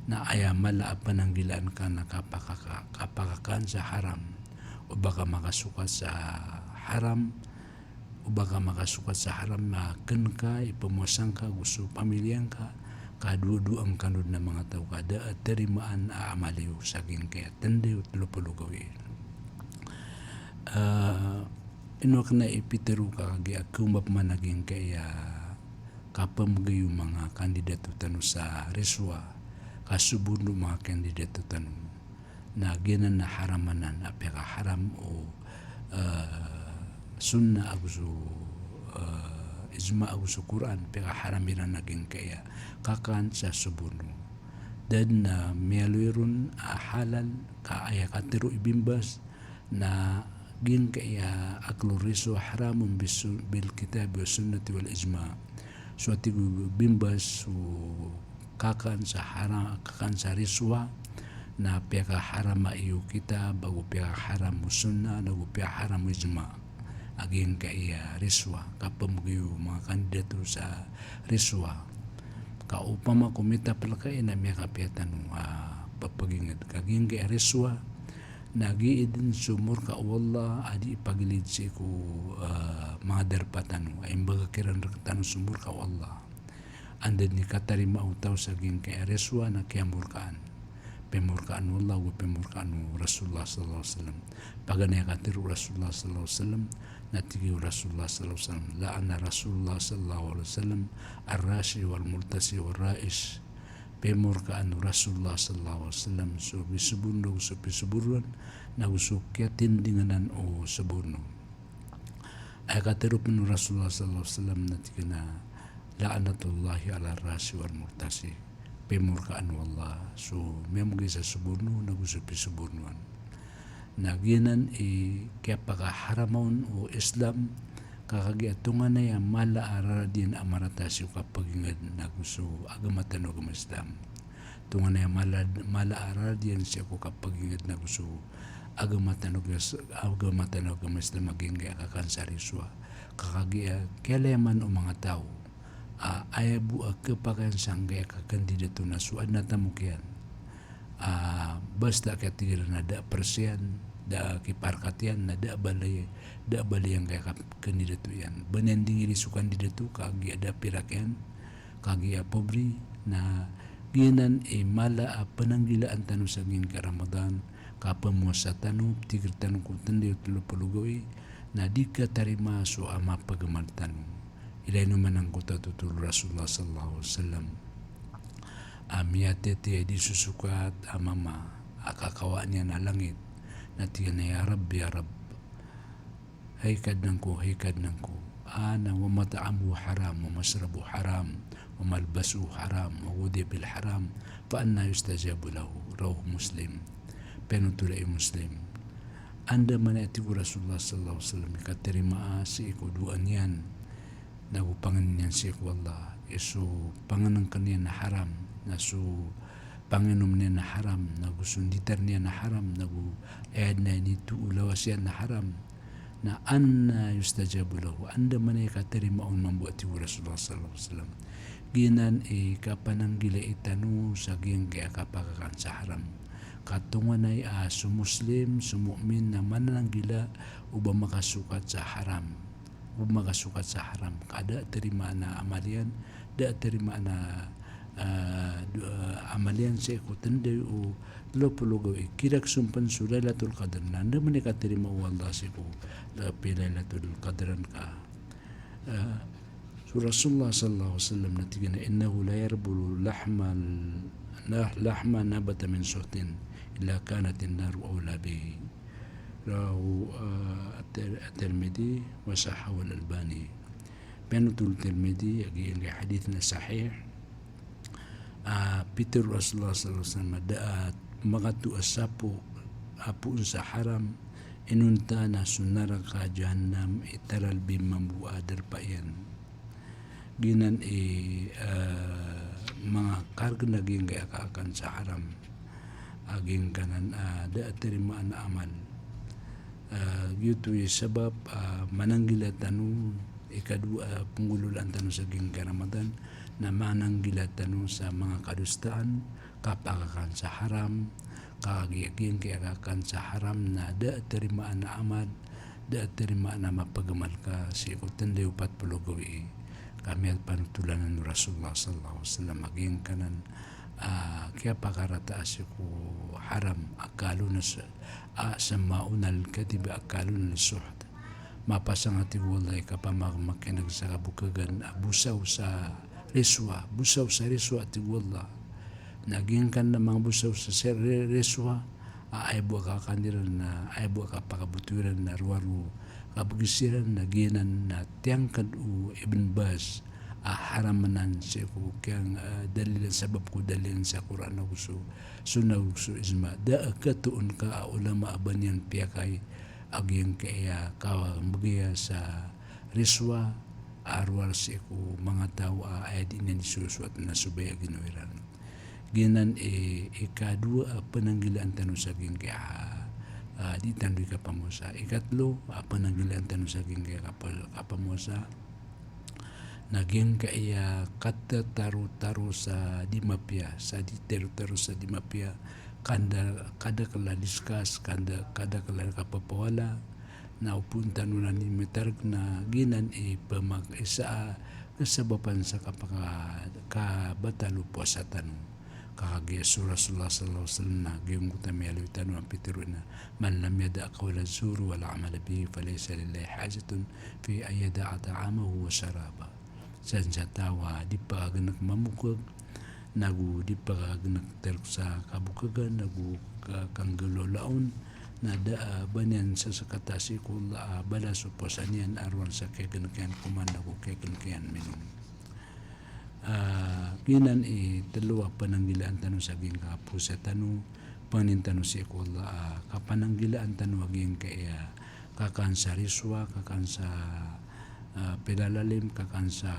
na ayamala pananggilaan ka na kapakakan sa haram o baka makasukat sa haram o baka makasukat sa haram na ken ka ipamusang ka gusto pamilyang ka kadudu ang kanod na mga tao kada at terimaan aamaliw sa aking kaya tanda at lupulugawin inuak na ipiteru ka kagi akumap man naging kaya kapamagayo mga kandidato tano sa reswa kasubuno mga kandidato tano na ginan na haramanan apeka haram o sunna aguso ijma aguso Quran peka haramiran naging kaya kakan sa subuno dan mealirun halal ka aya katiru ibimbas na gin kaya aklu risu haramun bil kitab wa sunnati wal ijma. Suatu bimbas su kakan sa riswa na peka harama iyo kitab bagu peka haramu sunnah nagu peka haramu ijma. Aging kaya riswa kapamugiyo mga kandidato sa riswa ka upama kumita palakay na may kapiatan papagingad kaging kaya riswa nagiidin sumur ka wallah adi ipagilid si ko mga darpatan ay imbaga kiran raktan sumur ka wallah andad ni katarima utaw sa ging kaya riswa na kaya murkaan pemurkaan wallah wa pemurkaan Rasulullah sallallahu alaihi wasallam paganay katiru Rasulullah sallallahu alaihi wasallam natigi Rasulullah sallallahu alaihi wasallam la'ana Rasulullah sallallahu alaihi wasallam ar-rashi wal multasi wal rais pemurkaan Rasulullah sallallahu alaihi wasallam so bisubundo so bisuburuan na usukyatin dinganan o sabuno ay katiru penu Rasulullah sallallahu alaihi wasallam natigi na la'anatullahi ala ar-rashi wal multasi pemurkaan wallah so memugi sa suburno nagusupi suburnuan naginan kaya pakaharamon o Islam kakagiatungan na yan mala aradin amaratasi kapagingad naguso agamatan o agam Islam tungan na yan mala aradin siya ko kapagingad naguso agamatan o agam Islam maging kaya kakansariswa kakagia kailaman o mga tao ayabu kepakan sanggaya ka kandidato na suad na tamukian basta katigiran na da persian da kiparkatian na da balay yang kaya kandidato yan benending iri su kandidato kagi ada pirakyan kagi pobri na ginan mala penanggilaan tanu saging ka Ramadan ka pemuasa tanu tigir tanu kutendi tulupulugoy na di katarima so ama pagamal tanu ilay naman ang kota tutul Rasulullah sallallahu alaihi wasallam amiyate di susukat amama akakawa niya na langit na tiyan na ya Rab haykad nang ko ana wa mata'amu haram wa masrabu haram wa malbasu haram wa wudi bil haram fa anna yustajabu lahu rawah Muslim penutulay Muslim anda manati Rasulullah sallallahu alaihi wasallam ikaterima si ikuduan yan nagupangan niyan si wallah isu panganang kaniya na haram nasu panginom niya na haram nagu sunditar niya na haram nagu ayad na initu ulawas yan na haram na anna yustajabu lahu anda manay katerima on mambuati Rasulullah sallallahu alaihi wasallam ginan kapananggila itanu sa giyang kaya kapakakan sa haram katungan ay sumuslim sumu'min na manananggila uba makasukat sa haram makasukat sa haram kada terima na amalian da terima na amalian sa ikutan da o lopulugaw kirak sumpan su Lailatul Qadr nanda manika terima wallah siku lapi Lailatul Qadran ka Rasulullah sallallahu alaihi wasallam natigana innahu la yarbulu lahma nabata min suhtin illa kanat an-nar awla bihi rahu at-Tirmidhi wa sahahu al-Albani penutul Tirmidhi agi hadithna sahih Peter Rasulullah sallallahu alaihi wasallam daat magatu asapu apu sa haram inunta na sunara ka jahannam itaral bimambu adar payan ginan mga karga naging kaya kaakan sa haram aging kanan da terima na amal gitu sebab mananggila tanu ikadua penggululan tanu saging Ramadan na mananggila tanu sa mga kadustaan kapakakan sa haram kagiging kayakakan sa haram na da terima na amal da terima na mapagamal ka si ikutan da 40 gawi kami at panutulanan ng Rasulullah sallallahu alaihi wasallam maging kanan kaya pakarataas ko haram akalo na sa maunal kadib akalo na suhd mapasang ati walay kapamakinag sa kabukagan busaw sa riswa ati wallah naging kan na mga busaw sa riswa ay buwa ka kandiran na ay buwa ka pakabuturan na ruwaru kapagisiran na ginan na tiyangkad u Ibn Baz haramanan siku kyang dalilan sabab ku dalilan sa Quran gusto sunnah gusto ijma da katuun ka ulama abanyan piakay aging kaya kawagiya sa riswa arwal siku mga tao ay di na nisusuat na subaya ginuiran ginan ikadua penanggilaan tanong saging kaya di tandoy kapamusa. Ikatlo, pananggilan tanong saging kaya kapamusa, naging kaya kata taru-taru sa dimapya, sa di taru-taru sa dimapya, kada kala discuss, kada kala kapapawala, na upun tanunan ni metarg na ginan pamag isa kasabapan sa kabatalo po sa tanong. Kakagi Rasulullah sallallahu alaihi wasallam na gayong kutami aliwitan ang pitiro na man lam yada qawla zuru wala amala bihi falaysa lillahi hajatun fi ayyada'a ta'amahu wa syaraba. San sa tawa di paganak mamukag nagu di paganak terk sa kabukagan nagu kanggulolaon na da banyan sa sakatasi kula bala suposanian arwan sa keganakan kuman nagu keganakan minum. Ginan dalawa pananggilaan tanong saging kapo sa tanong panintano si Kulla kapananggilaan tanong aging kaya kakan sa riswa, kakan sa pedalalim, kakan sa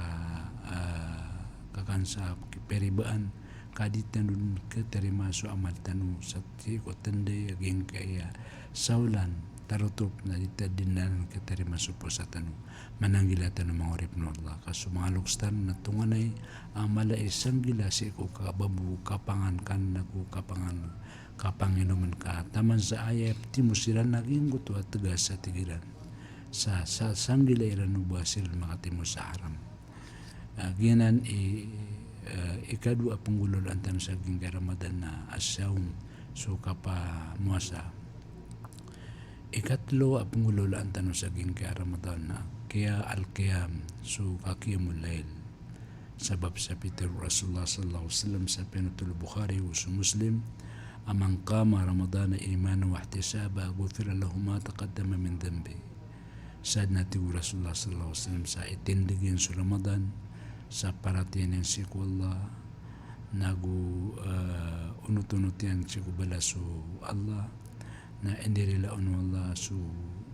peribaan kadit tanong keterima so amal tanong sa tiko tanda aging kaya saulan tarutup na ditadinan keterima supo sa tanong mananggilatan ng mga orip na Allah kaso mga lukstan na tunganay mala isang gila si ko kababu kapangan kan naku kapanginuman ka taman sa ayap timusiran naging guto at tegas sa tigiran sa sanggila iran nubasil mga timus sa haram ginan ikadua penggululan tan sa gingga Ramadan na asyawm so kapamuasa. Ikatlo ang pengulolaan tanong sa gingga Ramadan na kaya al-qiyam so kakiyamul layl sabab sa Peter Rasulullah sallallahu alaihi wasallam sa penutul Bukhari wa Muslim amang qama Ramadan imanan wa ihtisaba ghufira lahu ma taqaddama min dhanbi sad nati Rasulullah sallallahu alaihi wasallam sa itindigin sa Ramadan sa paratian yang siku Allah nagu unut-unutian siku balasu Allah na indilila Allah su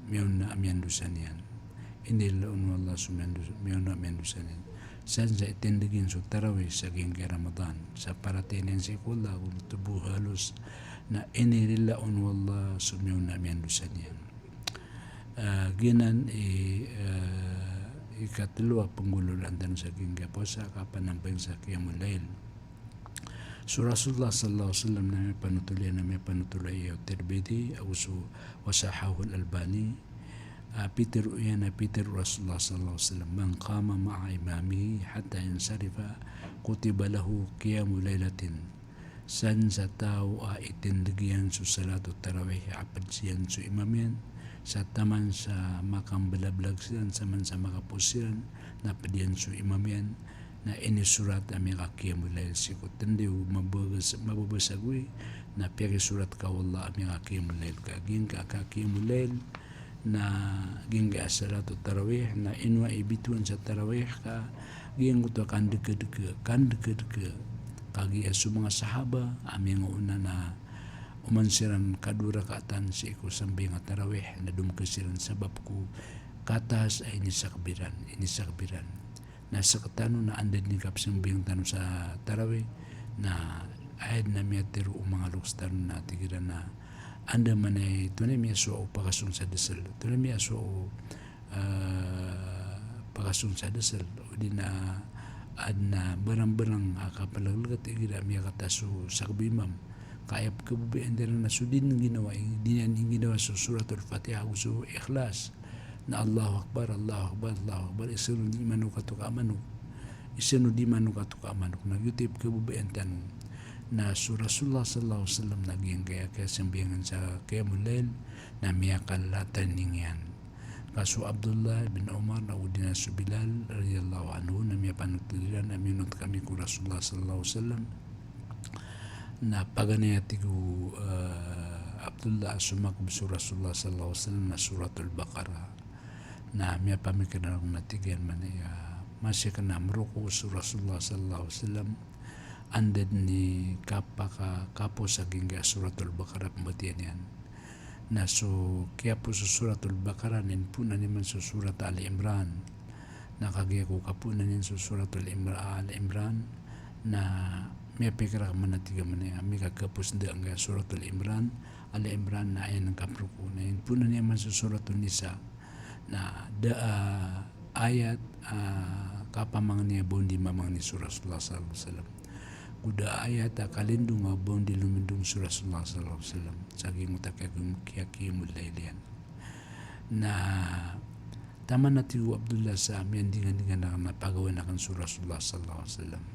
miyon na amyan dusanian indilila Allah su miyon na amyan dusanian san sa itindigin su tarawih sa gingga Ramadan sa paratinan si kula tubuh halus na indilila Allah su miyon na amyan dusanian ginan ikatlo penggululan dan sa gingga posa kapanampay sa qiyamul lail. So Rasulullah sallallahu alaihi wasallam na may panutulay Tirmidhi ausu wasahahu al-Albani Peter Rasulullah sallallahu alaihi wasallam man qama ma'a imamihi hatta yansarifa kutiba lahu qiyamu laylatin san sa tao itindigian su salatu tarawih apad siyan su imamian sa taman sa makambelablag siyan saman sa makapusiran na padiyan su imamian na ini surat ami qiyamul layl sikut tende mababasagwi na piyagi surat ka wallah ami qiyamul layl ka ginga qiyamul layl na ginga salatu tarawih na inwa ibituan sa tarawih ka gingo to kan deke kagi asu mga sahaba ami una na umansiran kadura kaatan si ko sambing tarawih na dumkasiran sabab ko katas ay ini sakbiran na sa katano na andad ni kapsambing tano sa tarawih na ayad na miyatiro mga lukstan na tigiran na anda man ay tunay miya so pakasong sa dasal tunay miya so pakasong sa dasal o di na ad na barang-barang kapalaglagat tigira miya kataso sa kabimam kayap kabubian din na sudin ng ginawa hindi yan ginawa sa suratul Fatiha so ikhlas na Allahu Akbar isano di manuk nagyutip kabubayan tanong na su Rasulullah sallallahu alaihi wasallam naging kaya sambiangan sa qiyamul layl na miyakalatan ningyan kaso Abdullah bin Umar na udina su Bilal radhiyallahu anhu na miyapanutiliran na minut kami ku Rasulullah sallallahu alaihi wasallam na paganayatigo Abdullah sumak su Rasulullah sallallahu alaihi wasallam na suratul Baqarah na miya pamikiran natigyan man masih kena meruku Rasulullah sallallahu alaihi wasallam anda ni kapaka kapo saging suratul Baqarah pembatian yan. Na so kaya po sa suratul Baqarah nin po na naman sa surat Ali Imran. Nakagaya ko kapunan yan sa suratul Imran na may pikira manatiga man yan. May kakapos na ang suratul Imran, Ali Imran na ayan ang kapruko. Na yun po na naman sa suratul Nisa na ayat kapamang niya bondi mamang ni Rasulullah sallallahu alaihi wasallam. Kuda ayat kalindung bondi lumindung Rasulullah sallallahu alaihi wasallam. Saging utakagum kiyakimul laylian. Na tama na tiyo Abdullah sa amin dingan na pagawa na kan Rasulullah sallallahu alaihi wasallam.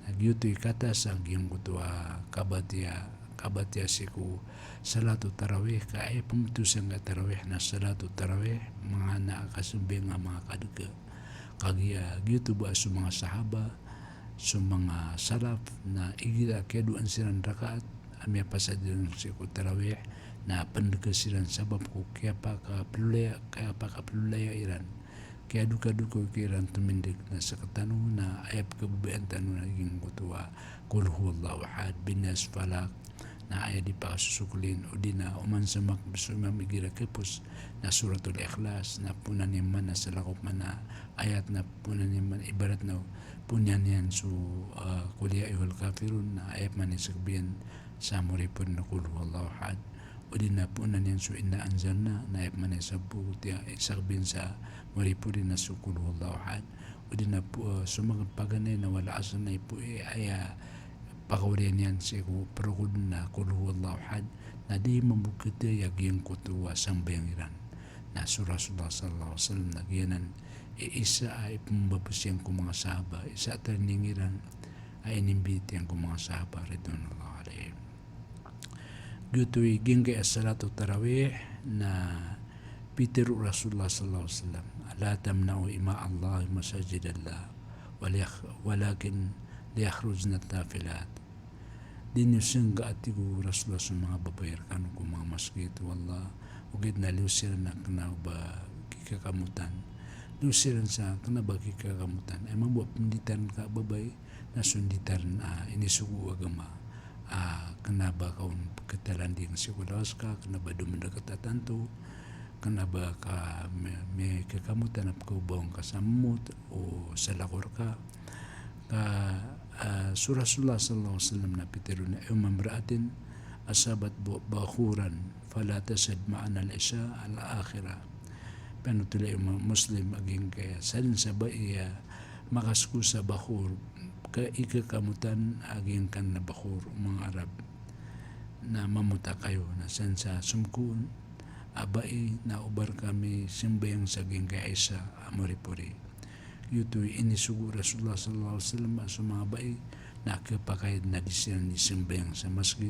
Nagyutoy kata sa giyong kutua kabatya siku salatu tarawih kaya pumutusan nga tarawih na salatu tarawih mga nakasumbing nga mga kaduga kagiya gito ba sa mga sahaba sa mga salaf na igila keduan silang rakaat amya pasadiran siku tarawih na pendekasiran sabab ko kaya pa kapilulaya iran kaya duka-duka kiran tumindig na sa katano na ayap kababayan tano na naging kutuwa kul huwallahu ahad binas falak na ayat di pakasusukulin o di na umansamak bisumam igira kepus na suratul Ikhlas na punan yaman na salakop man na ayat na punan yaman ibarat na punyan yan su kuliya ihul kafirun na ayat man isagbiyan sa muripun na kul huwallahu ahad o di na punan yan su inna anzalna na ayat man isabu isagbiyan sa muripun na su kul huwallahu ahad o di na sumagang paganay na wala asa na ipo ay pakawarian yan siku perukod na kul huwallahu ahad na di mambukita yagiyang kutuwa sambayang iran na Rasulullah sallallahu alaihi wasallam nagyanan isa ay pumbabusyang ko mga sahaba isa taningiran ay inimbitiyan ko mga sahaba ridwanullah alaihim gutoy ginggay as-salatu tarawih na pitiru Rasulullah sallallahu alaihi wasallam la tamna'u ima Allah masajidallah walakin liyakhrujna tafilat dinusin ga atigo Rasulullah sa mga babayar kanu ko mga masjid wallah ugid na liusiran na kanaba kikakamutan liusiran sa kanaba kikakamutan ay mabuwa pinditan ka babay na sunditan inisugu agama kanaba kaun katalanding sikulawas ka kanaba dumanda katatanto kanaba ka may kakamutan at kaubawang kasamut o salakor ka Rasulullah sallallahu alaihi wasallam na pitiro na mamraatin asabat bakhuran fala tasad ma'ana al-isha al-akhirah panutulay muslim aging kaya salin sa iya makasku sa bakhur ka ikakamutan aging kan na bakhur mga Arab na mamuta kayo na san sa sumkun abai na ubar kami simbayang saging kaya isa amoripuri yutoy inisugo Rasulullah sallallahu alaihi wasallam sa mga bai na kapakayad na disiyan ni simbayang sa masjid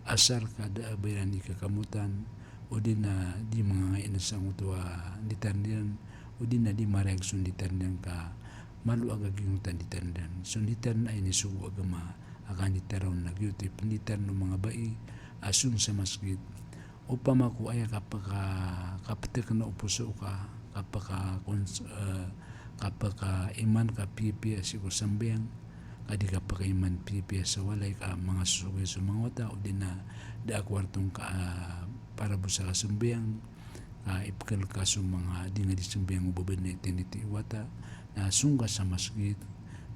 asar kada abayan ni kakamutan o di na di mga inasang utuwa ditandian o di na di marag sunditandian ka malu agaging tanditandian sunditan ay nisugo agama akan ditaraw nagyutoy pinditan ng mga bai asun sa masjid upama ko ay kapatik na upuso ka kapaka iman ka pipi sigo sambayang kadi kapaka iman pipi sa walay ka mga susugay sa mga wata o di na daakwartong ka para busa ka sambayang ipkal ka sa mga di nga di sambayang ubabad na itiniti wata na sungka sa masjid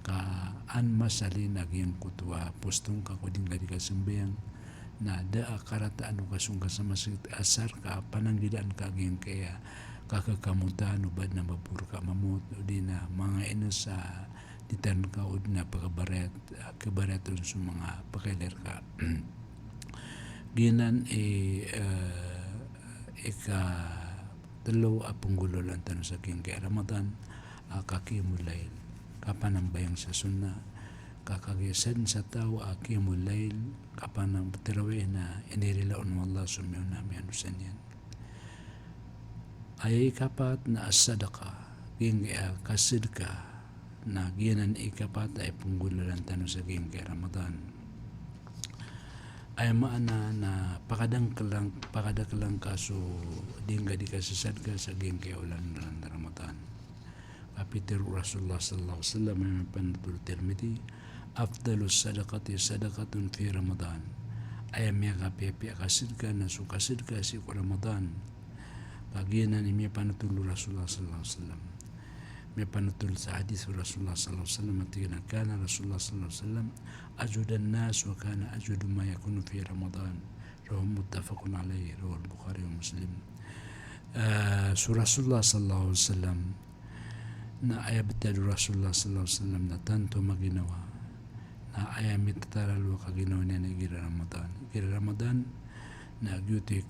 ka an masalin aging kutwa postong ka kuding kadi ka sambayang na daa karataan o kasungka sa masjid asar ka pananggidaan ka aging kaya kakakamutan ubad na mabur ka mamut o di na mga ino sa ditan ka o di na kabareton sa mga pakailer ka ginan talo apunggulo lang tanong sa king kaya Ramadan kakimulail kapanambayang sa sunna kakagisan sa tao akimulail kapanang tirawin na inirilaon mo Allah sumiyo namin anusan yan ay kapat na asadaka ging kasidka na ginan ikapat ay punggulalan tanong sa ging kay Ramadan ay maana na pakadakalang kaso dingga di kasasad ka sa ging kay ulan Ramadan Kapitir Rasulullah sallallahu alaihi wasallam yang panatul Tirmidhi, afdalus sadaqati sadaqatun fi Ramadan. Ayam ya kapi kasidka na su kasidka si Ramadan. Bagian ni panatul Rasulullah sallallahu alaihi wasallam. Panatul sa hadis Rasulullah sallallahu alaihi wasallam tigana kana Rasulullah sallallahu alaihi wasallam ajudan nas wa kana ajudu ma yakunu fi Ramadan. Rawahu muttafaqun alaihi, rawahu Bukhari wa Muslim. Rasulullah sallallahu alaihi wasallam na aya betadu Rasulullah sallallahu alaihi wasallam na tanto maginawa na aya mitataralu kaginawa niya na gira Ramadan na gyutik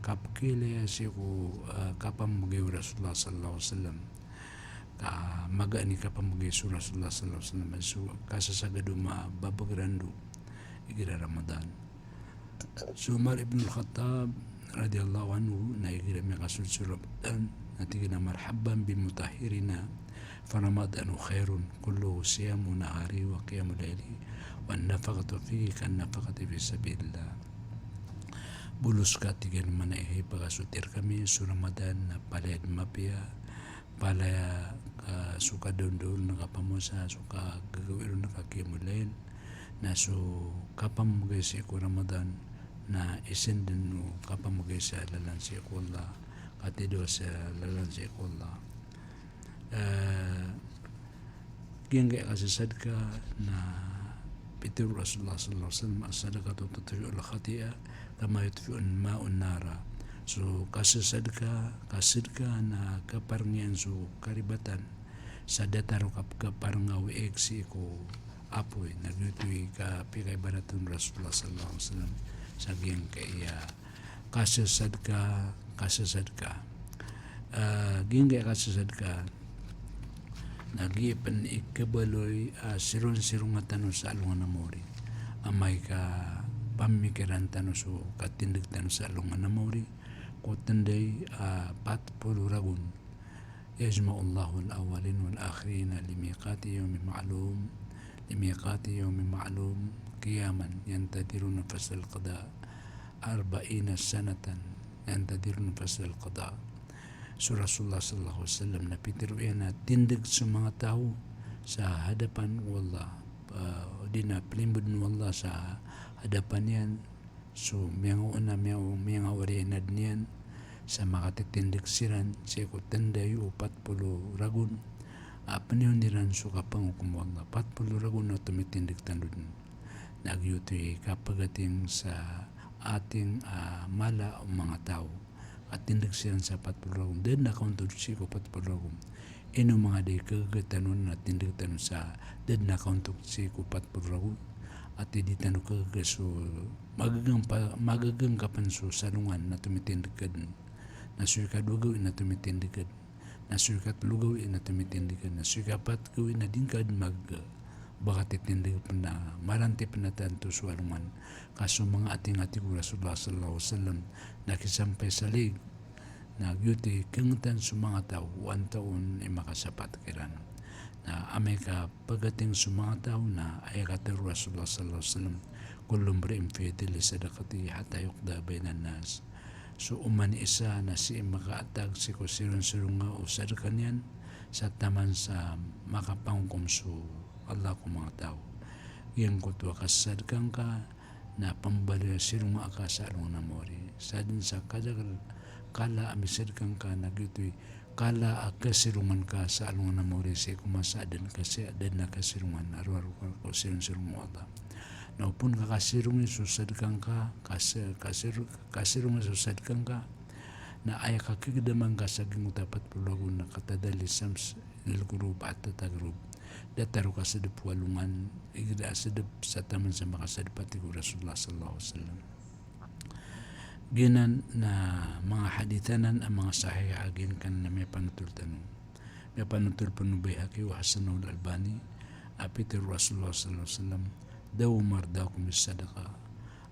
kapkile siku kapamugay Rasulullah sallallahu alaihi wasallam ka magani kapamugay Rasulullah sallallahu alaihi wasallam so kasasagado babagrandu gira Ramadan. So Umar ibn al-Khattab radhiyallahu anhu na gira mi kasul Ramadan natigina marhaban bimutahhirina faramadanu khairun kulluhu siyamu nahari wa qiyamu layli wan nafaqatu fihi kan nafaqati fi sabilillah. Bulus katigan manaihi pagasutir kami su Ramadan na palayad mapia palaya suka daun-daun nakapamusa suka gagawin nakaqiyamu layl na su kapamugay si Ramadan na isin din kapamugay sa lalan si Allah katido sa lalan si Allah. Gengge kasasad ka na pitir Rasulullah sallallahu alaihi wasallam as-sadaqatu tutfi'ul khati'a kama yutfi'un ma'un nara. So kasasad ka na kaparngian so karibatan sa dataro kaparngaw eksi ko apoy naglutoy ka pikay baratun Rasulullah sallallahu alaihi wasallam sa gengge kasasad ka gingga kasasad ka nagipan ikabaloy sirong tano sa alungan na mori amay ka pamikiran tano so katindig tano sa alungan na mori ko tanday patpolo ragun yajma'u Allahu al-awwalin wal-akhirin limiqati yawmin ma'lum qiyaman yantadiruna fasal qada 40 sanatan yantadiruna fasal qada. So Rasulullah sallallahu alaihi wasallam napitiru na tindig sa mga tao sa hadapan wallah di na pelimbud wallah sa hadapan yan so miyang awarianad niyan sa makatitindig siran siya ko tanday o 40 ragun panihon niran so kapangukum wallah 40 ragun na tumitindig tanod nagyutoy kapagating sa ating mala o mga tao at tindig siya sa 40 ragun din nakauntod siya ko 40 ragun ino mga day kagatanon na tindig tanon sa din nakauntod siya ko 40 ragun at hindi tanon kagaso magagang kapan so salungan na tumitindig ka din na suikat lugaw na tumitindig ka na suikat lugaw na tumitindig ka na suikat gawin na din ka baka titindig pa na maranti pa na tanto sualungan kaso mga ating Rasulullah sallallahu alaihi wasallam nakisampay sa lig nagyuti kengitan sa mga tao 1 taon ay makasapat kiran na amay ka pagating sa mga tao na ayakatir Rasulullah sallallahu alaihi wasallam kullum mri'in fi yadihi sadaqati hatta yuqda bainan nas. So umani isa na si makaatag si ko sirong nga o sadakan yan sa taman sa makapangkom so Allah ko mga tao. Yang ko tuwa kasadkan ka na pambali sirong ka sa along namori. Sa din sa kadagal kala amisadkan ka nagyutoy kala akasirungan ka sa along namori sa kumasadan kasi adan na kasirungan araw-araw ko sirong Allah. Naupun ka kasirungan susadkan ka kasirungan susadkan ka na ay kakigdaman ka sa gingutapat pulagun na katadali sams nilgurub at tatagrub dataro ka sa walungan igda sa sa taman sa makasadpati ko Rasulullah sallallahu alaihi wasallam. Ginan na mga hadithanan ang mga sahih agin kan na may panutultan may panutul panubay haki wa Hasan al-Albani apit Rasulullah sallallahu alaihi wasallam daw mardaw kum sadaqa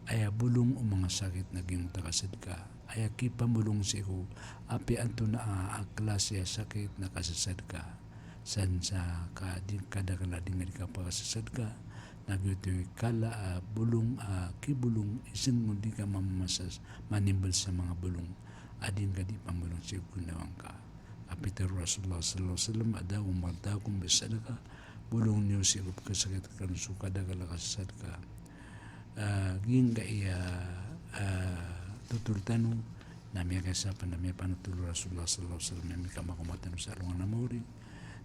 aya bulong o mga sakit naging takasad ka aya kipamulong siku api anto na klase sakit na kasasad ka san sa kadakala din nga kapakasasad ka nagyutoy kala bulong kibulong isang hindi ka mamamasas manimbal sa mga bulong adin ka di pamulong siya kunawang ka Apitar Rasulullah sallallahu alaihi wasallam ada umartakum bisadaka bulong niyo sirup kasakit kan suka dagala kasadka ginga iya tutul tanu namia kasapan namia panutul Rasulullah sallallahu alaihi wasallam namia kamakumatan sa alungan namuri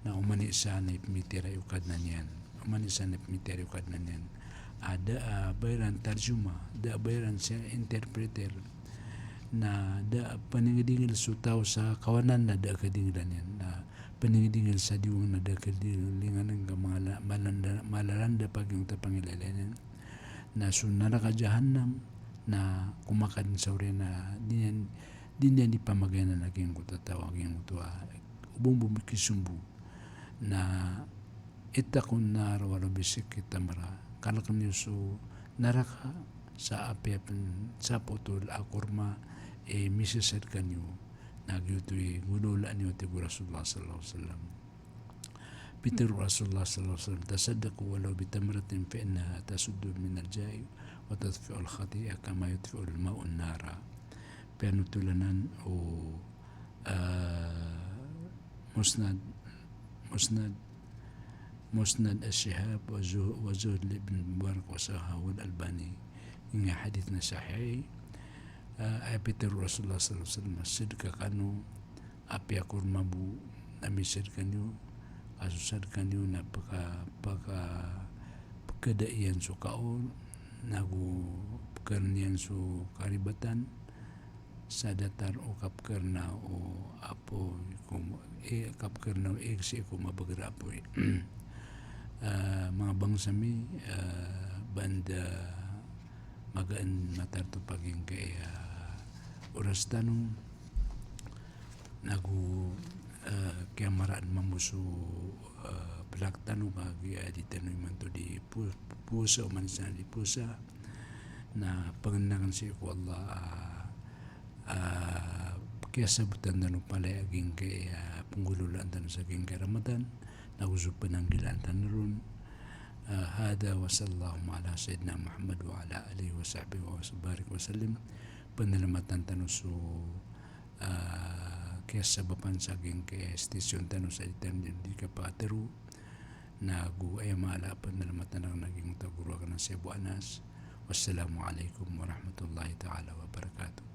na umani sana ipmitira yukad na niyan umani sana ipmitira yukad na niyan ada bayaran tarjuma da bayaran siya interpreter na da paningidingil sutaw sa kawanan na da kadingilan yan na paningidingil sa diwang na da kadingilan ng malalanda pag yung tapangilalayan na sunara ka jahannam na kumakan sa uri na din yan ipamagay na naging kutatawag yung tua ubong bumikisumbu na itakun na rawalo bisik kitamara kalakam niyo so naraka sa apiapan sa potol akurma misasad kanyo nagyutoy gulula niyo tigo Rasulullah sallallahu alaihi wasallam Peter Rasulullah sallallahu alaihi wasallam tasaddaqu walau bitamratin fa innaha tasuddu min al-ja'i wa tadfi'u al-khati'a kama yudfi'u al-ma'u an-nara penutulanan o musnad al-shihab wa zuhd ibn Mubarak wa sahahu al-Albani nga hadith na sahih Peter Rasulullah sallallahu alaihi wasallam sidka kanu api akur mabu namisir kanyo asusad kanyo na pagkadaian so kaon nagu pagkarnian so karibatan sa datar o kapkarna o apo kapkarna o egsi ko mabagrapo mga bangsami banda magaan matarto paging kaya oras tanong nagu kaya maraan mamuso pelak tanong kaya di tanong man to di pusa o manisan di pusa na pangandakan siya ko Allah kaya sabutan tanong pala aging kaya punggululan tanong sa aging karamatan nagusup pananggilan tanong ron هذا وصلى الله على سيدنا محمد وعلى آله وصحبه وبارك وسلم penyelamatan tanusu kaya sababan saging kaya stasyon tanus ay di kapateru na gu ay maala penyelamatan ang naging taguro ka ng Cebu Anas. Wassalamualaikum warahmatullahi ta'ala wabarakatuh.